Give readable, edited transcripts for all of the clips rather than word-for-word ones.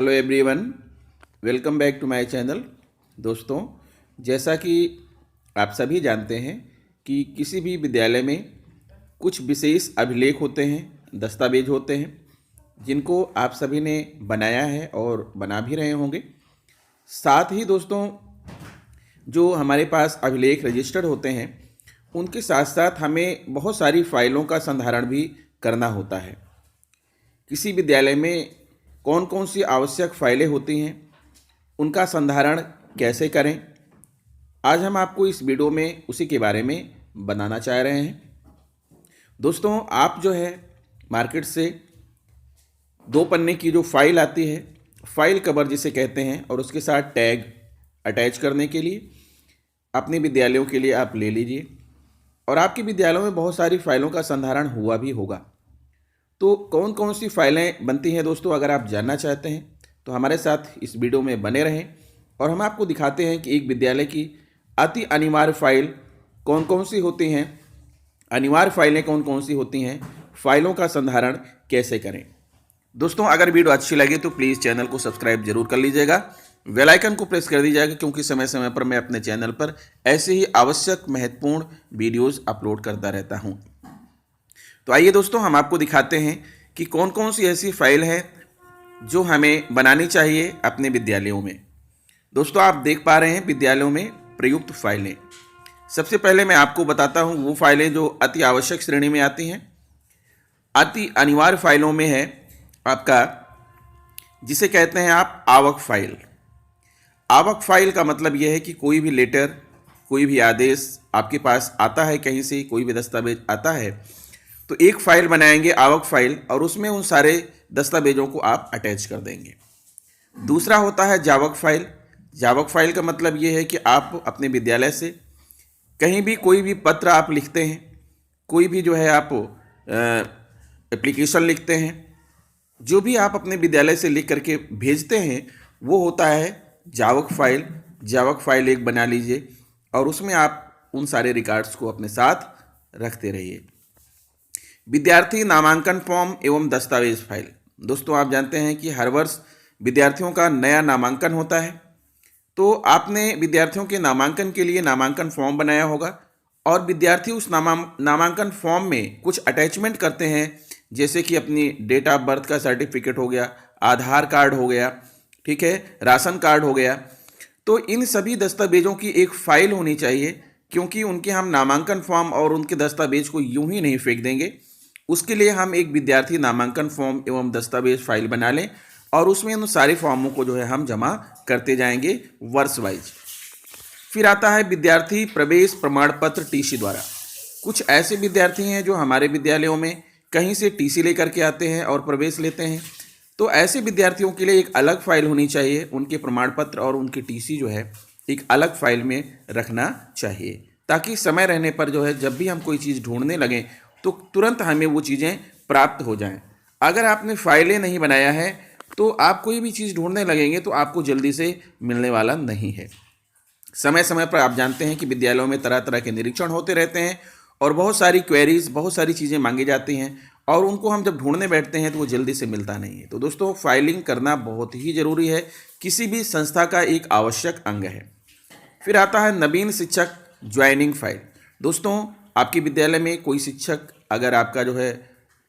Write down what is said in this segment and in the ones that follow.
Hello everyone, welcome back to my channel. दोस्तों, जैसा कि आप सभी जानते हैं कि किसी भी विद्यालय में कुछ विशेष अभिलेख होते हैं, दस्तावेज होते हैं, जिनको आप सभी ने बनाया है और बना भी रहे होंगे। साथ ही दोस्तों, जो हमारे पास अभिलेख रजिस्टर्ड होते हैं, उनके साथ साथ हमें बहुत सारी फाइलों का संधारण भी करना होता है। किसी विद्यालय में कौन कौन सी आवश्यक फाइलें होती हैं, उनका संधारण कैसे करें, आज हम आपको इस वीडियो में उसी के बारे में बताना चाह रहे हैं। दोस्तों, आप जो है मार्केट से 2 पन्ने की जो फाइल आती है, फाइल कवर जिसे कहते हैं, और उसके साथ टैग अटैच करने के लिए अपने विद्यालयों के लिए आप ले लीजिए। और आपके विद्यालयों में बहुत सारी फाइलों का संधारण हुआ भी होगा। तो कौन कौन सी फाइलें बनती हैं दोस्तों, अगर आप जानना चाहते हैं तो हमारे साथ इस वीडियो में बने रहें और हम आपको दिखाते हैं कि एक विद्यालय की अति अनिवार्य फाइल कौन कौन सी होती हैं, अनिवार्य फाइलें कौन कौन सी होती हैं, फाइलों का संधारण कैसे करें। दोस्तों, अगर वीडियो अच्छी लगे तो प्लीज़ चैनल को सब्सक्राइब जरूर कर लीजिएगा, बेल आइकन को प्रेस कर दीजिएगा, क्योंकि समय समय पर मैं अपने चैनल पर ऐसे ही आवश्यक महत्वपूर्ण वीडियोज़ अपलोड करता रहता हूँ। तो आइए दोस्तों, हम आपको दिखाते हैं कि कौन कौन सी ऐसी फाइल है जो हमें बनानी चाहिए अपने विद्यालयों में। दोस्तों, आप देख पा रहे हैं विद्यालयों में प्रयुक्त फाइलें। सबसे पहले मैं आपको बताता हूं वो फाइलें जो अति आवश्यक श्रेणी में आती हैं। अति अनिवार्य फाइलों में है आपका, जिसे कहते हैं आप आवक फाइल। आवक फाइल का मतलब यह है कि कोई भी लेटर, कोई भी आदेश आपके पास आता है, कहीं से कोई भी दस्तावेज आता है, तो एक फाइल बनाएंगे आवक फाइल, और उसमें उन सारे दस्तावेजों को आप अटैच कर देंगे। दूसरा होता है जावक फाइल। जावक फाइल का मतलब ये है कि आप अपने विद्यालय से कहीं भी कोई भी पत्र आप लिखते हैं, कोई भी जो है आप एप्लीकेशन लिखते हैं, जो भी आप अपने विद्यालय से लिख करके भेजते हैं, वो होता है जावक फाइल। जावक फाइल एक बना लीजिए और उसमें आप उन सारे रिकॉर्ड्स को अपने साथ रखते रहिए। विद्यार्थी नामांकन फॉर्म एवं दस्तावेज फाइल। दोस्तों, आप जानते हैं कि हर वर्ष विद्यार्थियों का नया नामांकन होता है, तो आपने विद्यार्थियों के नामांकन के लिए नामांकन फॉर्म बनाया होगा, और विद्यार्थी उस नामांकन फॉर्म में कुछ अटैचमेंट करते हैं, जैसे कि अपनी डेट ऑफ बर्थ का सर्टिफिकेट हो गया, आधार कार्ड हो गया, ठीक है, राशन कार्ड हो गया। तो इन सभी दस्तावेजों की एक फाइल होनी चाहिए, क्योंकि उनके हम नामांकन फॉर्म और उनके दस्तावेज को यूं ही नहीं फेंक देंगे। उसके लिए हम एक विद्यार्थी नामांकन फॉर्म एवं दस्तावेज फाइल बना लें, और उसमें उन सारे फॉर्मों को जो है हम जमा करते जाएंगे वर्ष वाइज। फिर आता है विद्यार्थी प्रवेश प्रमाण पत्र टीसी द्वारा। कुछ ऐसे विद्यार्थी हैं जो हमारे विद्यालयों में कहीं से टीसी लेकर के आते हैं और प्रवेश लेते हैं, तो ऐसे विद्यार्थियों के लिए एक अलग फाइल होनी चाहिए। उनके प्रमाण पत्र और उनकी टीसी जो है एक अलग फाइल में रखना चाहिए, ताकि समय रहने पर जो है जब भी हम कोई चीज़ ढूंढने लगें तो तुरंत हमें वो चीज़ें प्राप्त हो जाएं। अगर आपने फाइलें नहीं बनाया है तो आप कोई भी चीज़ ढूंढने लगेंगे तो आपको जल्दी से मिलने वाला नहीं है। समय समय पर आप जानते हैं कि विद्यालयों में तरह तरह के निरीक्षण होते रहते हैं, और बहुत सारी क्वेरीज, बहुत सारी चीज़ें मांगी जाती हैं, और उनको हम जब ढूंढने बैठते हैं तो वो जल्दी से मिलता नहीं है। तो दोस्तों, फाइलिंग करना बहुत ही ज़रूरी है, किसी भी संस्था का एक आवश्यक अंग है। फिर आता है नवीन शिक्षक ज्वाइनिंग फाइल। दोस्तों, आपके विद्यालय में कोई शिक्षक अगर आपका जो है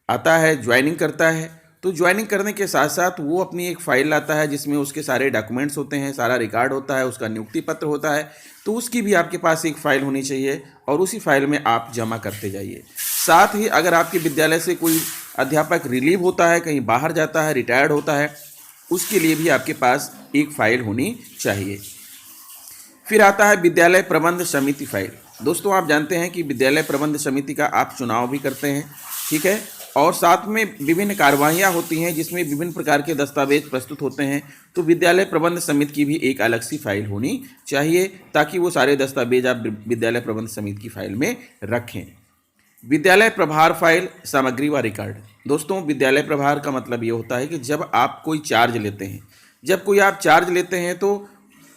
आता है, ज्वाइनिंग करता है, तो ज्वाइनिंग करने के साथ साथ वो अपनी एक फ़ाइल लाता है, जिसमें उसके सारे डॉक्यूमेंट्स होते हैं, सारा रिकॉर्ड होता है, उसका नियुक्ति पत्र होता है। तो उसकी भी आपके पास एक फ़ाइल होनी चाहिए, और उसी फाइल में आप जमा करते जाइए। साथ ही अगर आपके विद्यालय से कोई अध्यापक रिलीव होता है, कहीं बाहर जाता है, रिटायर्ड होता है, उसके लिए भी आपके पास एक फ़ाइल होनी चाहिए। फिर आता है विद्यालय प्रबंध समिति फाइल। दोस्तों, आप जानते हैं कि विद्यालय प्रबंध समिति का आप चुनाव भी करते हैं, ठीक है, और साथ में विभिन्न कार्रवाइयाँ होती हैं जिसमें विभिन्न प्रकार के दस्तावेज प्रस्तुत होते हैं। तो विद्यालय प्रबंध समिति की भी एक अलग सी फाइल होनी चाहिए, ताकि वो सारे दस्तावेज आप विद्यालय प्रबंध समिति की फाइल में रखें। विद्यालय प्रभार फाइल, सामग्री व रिकॉर्ड। दोस्तों, विद्यालय प्रभार का मतलब ये होता है कि जब आप कोई चार्ज लेते हैं, जब कोई आप चार्ज लेते हैं तो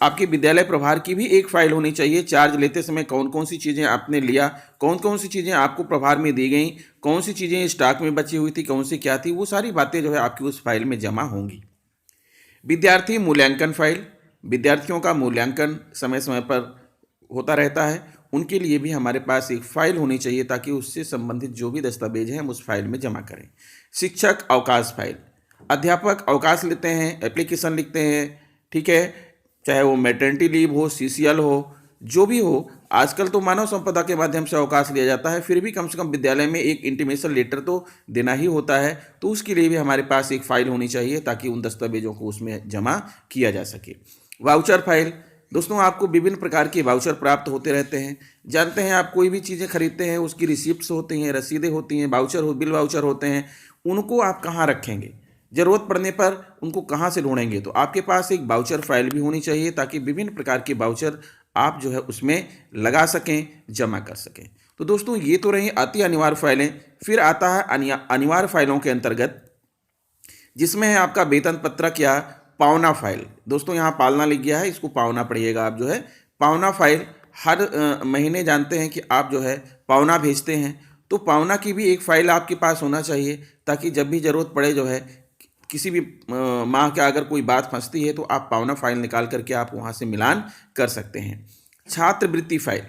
आपके विद्यालय प्रभार की भी एक फाइल होनी चाहिए। चार्ज लेते समय कौन कौन सी चीज़ें आपने लिया, कौन कौन सी चीज़ें आपको प्रभार में दी गई, कौन सी चीज़ें स्टॉक में बची हुई थी, कौन सी क्या थी, वो सारी बातें जो है आपकी उस फाइल में जमा होंगी। विद्यार्थी मूल्यांकन फाइल, विद्यार्थियों का मूल्यांकन समय समय पर होता रहता है, उनके लिए भी हमारे पास एक फ़ाइल होनी चाहिए ताकि उससे संबंधित जो भी दस्तावेज हैं हम उस फाइल में जमा करें। शिक्षक अवकाश फाइल, अध्यापक अवकाश लेते हैं, एप्लीकेशन लिखते हैं, ठीक है, चाहे वो मैटरनिटी लीव हो, सीसीएल हो, जो भी हो। आजकल तो मानव संपदा के माध्यम से अवकाश लिया जाता है, फिर भी कम से कम विद्यालय में एक इंटीमेशन लेटर तो देना ही होता है, तो उसके लिए भी हमारे पास एक फ़ाइल होनी चाहिए ताकि उन दस्तावेजों को उसमें जमा किया जा सके। वाउचर फाइल, दोस्तों आपको विभिन्न प्रकार के वाउचर प्राप्त होते रहते हैं। जानते हैं आप कोई भी चीज़ें खरीदते हैं उसकी रिसिप्ट्स होती हैं, रसीदें होती हैं, बिल वाउचर होते हैं, उनको आप कहाँ रखेंगे, ज़रूरत पड़ने पर उनको कहाँ से ढूंढेंगे। तो आपके पास एक वाउचर फाइल भी होनी चाहिए ताकि विभिन्न प्रकार के वाउचर आप जो है उसमें लगा सकें, जमा कर सकें। तो दोस्तों ये तो रही अति अनिवार्य फाइलें। फिर आता है अनिवार्य फाइलों के अंतर्गत, जिसमें है आपका वेतन पत्रक या पावना फाइल। दोस्तों यहाँ पालना लिख गया है, इसको पावना पढ़िएगा आप जो है। पावना फाइल हर महीने जानते हैं कि आप जो है पावना भेजते हैं, तो पावना की भी एक फ़ाइल आपके पास होना चाहिए ताकि जब भी ज़रूरत पड़े जो है किसी भी माह का अगर कोई बात फंसती है तो आप पावना फाइल निकाल करके आप वहाँ से मिलान कर सकते हैं। छात्रवृत्ति फाइल,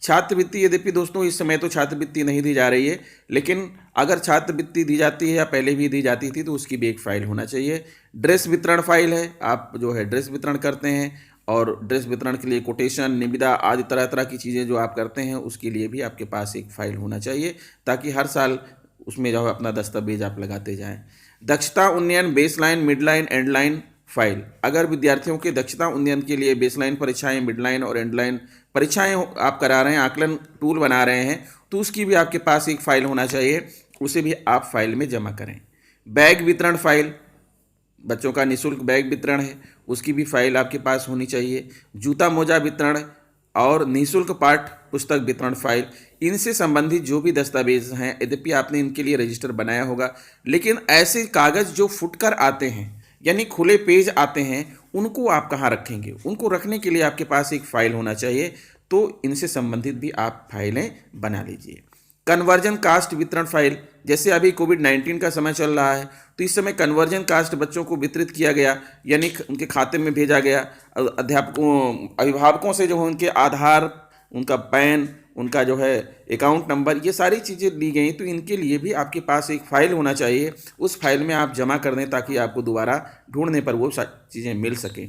छात्रवृत्ति यद्यपि दोस्तों इस समय तो छात्रवृत्ति नहीं दी जा रही है, लेकिन अगर छात्रवृत्ति दी जाती है या पहले भी दी जाती थी तो उसकी भी एक फ़ाइल होना चाहिए। ड्रेस वितरण फाइल है, आप जो है ड्रेस वितरण करते हैं और ड्रेस वितरण के लिए कोटेशन, निविदा आदि तरह तरह की चीज़ें जो आप करते हैं उसके लिए भी आपके पास एक फ़ाइल होना चाहिए ताकि हर साल उसमें जो है अपना दस्तावेज आप लगाते जाएं। दक्षता उन्नयन बेसलाइन, मिडलाइन, एंडलाइन फाइल, अगर विद्यार्थियों के दक्षता उन्नयन के लिए बेसलाइन परीक्षाएं, मिडलाइन और एंडलाइन परीक्षाएं आप करा रहे हैं, आकलन टूल बना रहे हैं, तो उसकी भी आपके पास एक फ़ाइल होना चाहिए, उसे भी आप फाइल में जमा करें। बैग वितरण फाइल, बच्चों का निःशुल्क बैग वितरण है, उसकी भी फाइल आपके पास होनी चाहिए। जूता मोजा वितरण और निःशुल्क पाठ्य पुस्तक वितरण फाइल, इनसे संबंधित जो भी दस्तावेज हैं, यद्यपि आपने इनके लिए रजिस्टर बनाया होगा, लेकिन ऐसे कागज़ जो फुटकर आते हैं यानी खुले पेज आते हैं, उनको आप कहाँ रखेंगे? उनको रखने के लिए आपके पास एक फ़ाइल होना चाहिए, तो इनसे संबंधित भी आप फाइलें बना लीजिए। कन्वर्जन कास्ट वितरण फाइल, जैसे अभी कोविड-19 का समय चल रहा है तो इस समय कन्वर्जन कास्ट बच्चों को वितरित किया गया, यानी उनके खाते में भेजा गया। अध्यापकों, अभिभावकों से जो है उनके आधार, उनका पैन, उनका जो है अकाउंट नंबर, ये सारी चीज़ें ली गई, तो इनके लिए भी आपके पास एक फ़ाइल होना चाहिए। उस फाइल में आप जमा कर दें ताकि आपको दोबारा ढूंढने पर वो चीज़ें मिल सकें।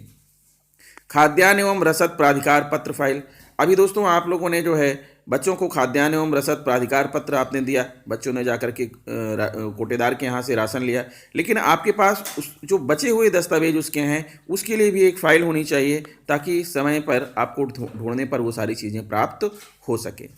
खाद्यान्न एवं रसद प्राधिकार पत्र फाइल, अभी दोस्तों आप लोगों ने जो है बच्चों को खाद्यान्न एवं रसद प्राधिकार पत्र आपने दिया, बच्चों ने जाकर के कोटेदार के यहाँ से राशन लिया, लेकिन आपके पास उस जो बचे हुए दस्तावेज उसके हैं उसके लिए भी एक फ़ाइल होनी चाहिए ताकि समय पर आपको ढूंढने पर वो सारी चीज़ें प्राप्त हो सके।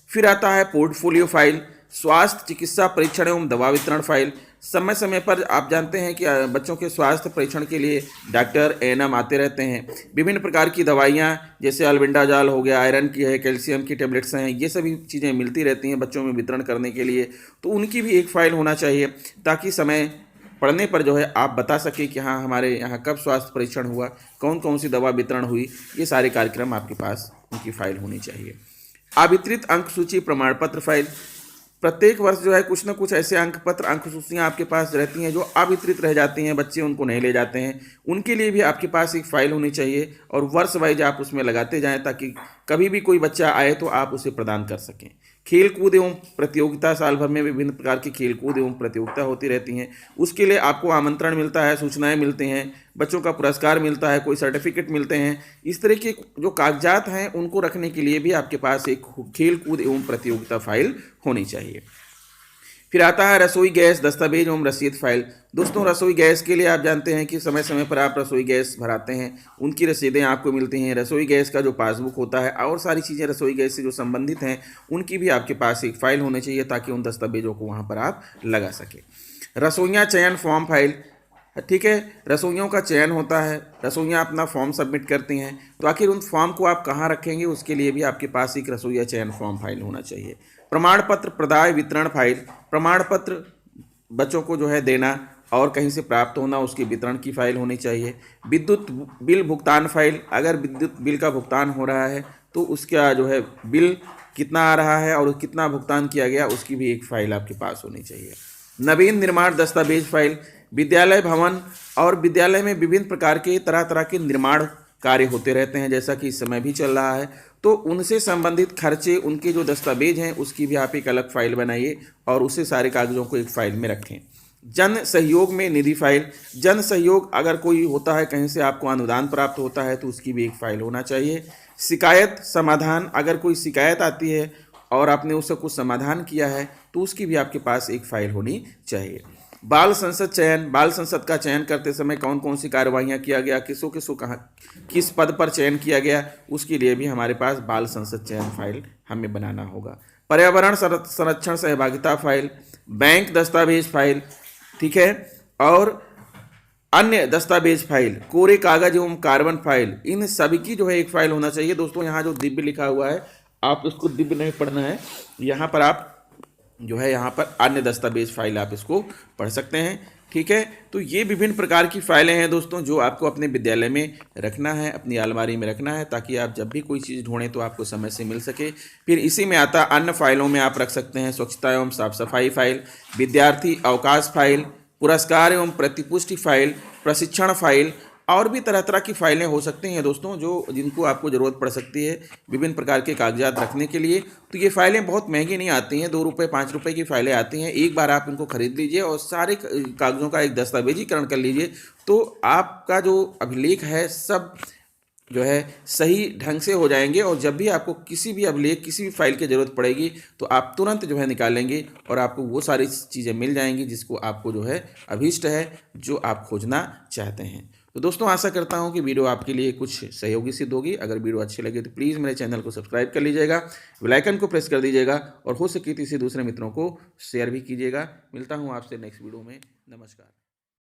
फिर आता है पोर्टफोलियो फाइल, स्वास्थ्य चिकित्सा परीक्षण एवं दवा वितरण फाइल। समय समय पर आप जानते हैं कि बच्चों के स्वास्थ्य परीक्षण के लिए डॉक्टर एएनएम आते रहते हैं। विभिन्न प्रकार की दवाइयाँ जैसे अल्बेंडाजॉल हो गया, आयरन की है, कैल्शियम की टेबलेट्स हैं, ये सभी चीज़ें मिलती रहती हैं बच्चों में वितरण करने के लिए, तो उनकी भी एक फ़ाइल होना चाहिए ताकि समय पढ़ने पर जो है आप बता सकें कि हाँ हमारे यहाँ कब स्वास्थ्य परीक्षण हुआ, कौन कौन सी दवा वितरण हुई, ये सारे कार्यक्रम आपके पास उनकी फ़ाइल होनी चाहिए। अवितरित अंक सूची प्रमाण पत्र फाइल, प्रत्येक वर्ष जो है कुछ ना कुछ ऐसे अंक पत्र, अंक सूचियाँ आपके पास रहती हैं जो अवितरित रह जाती हैं, बच्चे उनको नहीं ले जाते हैं, उनके लिए भी आपके पास एक फ़ाइल होनी चाहिए और वर्ष वाइज आप उसमें लगाते जाएं ताकि कभी भी कोई बच्चा आए तो आप उसे प्रदान कर सकें। खेल कूद एवं प्रतियोगिता, साल भर में विभिन्न प्रकार की खेल कूद एवं प्रतियोगिता होती रहती हैं, उसके लिए आपको आमंत्रण मिलता है, सूचनाएं मिलती हैं, बच्चों का पुरस्कार मिलता है, कोई सर्टिफिकेट मिलते हैं, इस तरह के जो कागजात हैं उनको रखने के लिए भी आपके पास एक खेल कूद एवं प्रतियोगिता फाइल होनी चाहिए। फिर आता है रसोई गैस दस्तावेज एवं रसीद फाइल। दोस्तों रसोई गैस के लिए आप जानते हैं कि समय समय पर आप रसोई गैस भराते हैं, उनकी रसीदें आपको मिलती हैं। रसोई गैस का जो पासबुक होता है और सारी चीज़ें रसोई गैस से जो संबंधित हैं उनकी भी आपके पास एक फ़ाइल होनी चाहिए ताकि उन दस्तावेजों को वहाँ पर आप लगा सकें। रसोइयाँ चयन फॉर्म फाइल, ठीक है, रसोइयों का चयन होता है, रसोइयाँ अपना फॉर्म सबमिट करती हैं, तो आखिर उन फॉर्म को आप कहाँ रखेंगे उसके लिए भी आपके पास एक रसोइया चयन फॉर्म फाइल होना चाहिए। प्रमाण पत्र प्रदाय वितरण फाइल, प्रमाण पत्र बच्चों को जो है देना और कहीं से प्राप्त होना उसके वितरण की फ़ाइल होनी चाहिए। विद्युत बिल भुगतान फाइल, अगर विद्युत बिल का भुगतान हो रहा है तो उसका जो है बिल कितना आ रहा है और कितना भुगतान किया गया उसकी भी एक फ़ाइल आपके पास होनी चाहिए। नवीन निर्माण दस्तावेज फाइल, विद्यालय भवन और विद्यालय में विभिन्न प्रकार के तरह तरह के निर्माण कार्य होते रहते हैं, जैसा कि इस समय भी चल रहा है। तो उनसे संबंधित खर्चे, उनके जो दस्तावेज हैं उसकी भी आप एक अलग फाइल बनाइए और उसे सारे कागज़ों को एक फाइल में रखें। जन सहयोग में निधि फाइल, जन सहयोग अगर कोई होता है, कहीं से आपको अनुदान प्राप्त होता है तो उसकी भी एक फाइल होना चाहिए। शिकायत समाधान, अगर कोई शिकायत आती है और आपने उसका कुछ समाधान किया है तो उसकी भी आपके पास एक फाइल होनी चाहिए। बाल संसद चयन, बाल संसद का चयन करते समय कौन कौन सी कार्यवाहियाँ किया गया, किसों किसों कहाँ किस पद पर चयन किया गया, उसके लिए भी हमारे पास बाल संसद चयन फाइल हमें बनाना होगा। पर्यावरण संरक्षण सहभागिता फाइल, बैंक दस्तावेज फाइल, ठीक है, और अन्य दस्तावेज फाइल, कोरे कागज एवं कार्बन फाइल, इन सभी की जो है एक फाइल होना चाहिए। दोस्तों यहाँ जो दिव्य लिखा हुआ है, आप इसको दिव्य नहीं पढ़ना है, यहाँ पर आप जो है यहाँ पर अन्य दस्तावेज फाइल आप इसको पढ़ सकते हैं, ठीक है। तो ये विभिन्न प्रकार की फाइलें हैं दोस्तों, जो आपको अपने विद्यालय में रखना है, अपनी अलमारी में रखना है, ताकि आप जब भी कोई चीज़ ढूंढें तो आपको समय से मिल सके। फिर इसी में आता अन्य फाइलों में आप रख सकते हैं स्वच्छता एवं साफ सफाई फाइल, विद्यार्थी अवकाश फाइल, पुरस्कार एवं प्रतिपुष्टि फाइल, प्रशिक्षण फाइल, और भी तरह तरह की फाइलें हो सकती हैं दोस्तों, जिनको आपको ज़रूरत पड़ सकती है विभिन्न प्रकार के कागजात रखने के लिए। तो ये फाइलें बहुत महंगी नहीं आती हैं, 2 रुपये 5 रुपये की फाइलें आती हैं। एक बार आप इनको खरीद लीजिए और सारे कागज़ों का एक दस्तावेजीकरण कर लीजिए, तो आपका जो अभिलेख है सब जो है सही ढंग से हो जाएंगे। और जब भी आपको किसी भी अभिलेख, किसी भी फाइल की ज़रूरत पड़ेगी तो आप तुरंत जो है निकालेंगे और आपको वो सारी चीज़ें मिल जाएंगी जिसको आपको जो है अभीष्ट है, जो आप खोजना चाहते हैं। तो दोस्तों आशा करता हूँ कि वीडियो आपके लिए कुछ सहयोगी सिद्ध होगी। अगर वीडियो अच्छी लगे तो प्लीज़ मेरे चैनल को सब्सक्राइब कर लीजिएगा, बेल आइकन को प्रेस कर दीजिएगा और हो सके तो इसे दूसरे मित्रों को शेयर भी कीजिएगा। मिलता हूँ आपसे नेक्स्ट वीडियो में। नमस्कार।